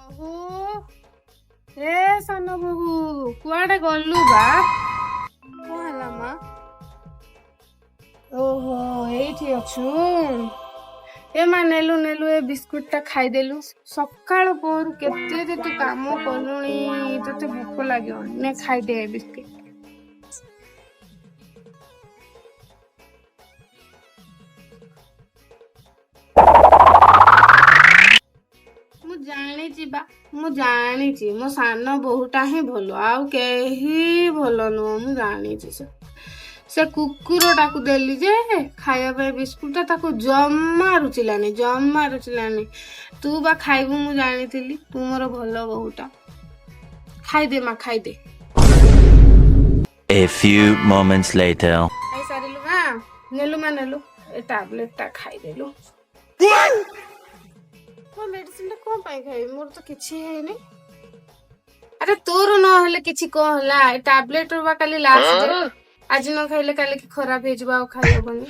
ବୋହୁ ଏ ସାନ ବୋହୁ କୁଆଡେ ଗଲୁ ବା? କଣ ହେଲା ମା? ଓହୋ ଏଇଠି ଅଛୁ। ଏ ମା ନେଲୁ ନେଲୁ ଏ ବିସ୍କୁଟ ଟା ଖାଇଦେଲୁ। ସକାଳ ପହରୁ କେତେ ଯେ ତୁ କାମ କଲୁଣି, ତତେ ଭୋକ ଲାଗିବଣି। ନେ ଖାଇଦେ ଏ ବିସ୍କୁଟ। ମୁଁ ଜାଣିଛି ବା, ମୁଁ ଜାଣିଛି ମୋ ସାନ ବୋହୁଟା ହିଁ ଭଲ, ଆଉ କେହି ଭଲ ନୁହଁ। ମୁଁ ଜାଣିଛି ସେ କୁକୁରଟାକୁ ଦେଲି ଯେ ଖାଇବା ପାଇଁ ବିସ୍କୁଟଟା, ତାକୁ ଜମା ରୁଚିଲାନି। ତୁ ବା ଖାଇବୁ ମୁଁ ଜାଣିଥିଲି, ତୁ ମୋର ଭଲ ବୋହୁଟା। ଖାଇଦେ ମା ଖାଇଦେ। A few moments later. ଖାଇସାରିଲୁ ନେଲୁ ଏ ଟାବଲେଟ ଟା ଖାଇଦେଲୁ। ମେଡିସିନ ଟା କଣ ପାଇଁ ଖାଇବି? ମୋର ତ କିଛି ହେଇନି। ଆରେ ତୋର ନହେଲେ କିଛି କଣ ହେଲା? ଏ ଟାବଲେଟ ବା କାଲି ଲାଷ୍ଟ ଡେଟ୍। ଆଜି ନ ଖାଇଲେ କାଲି କି ଖରାପ ହେଇଯିବ, ଆଉ ଖାଇହବନି।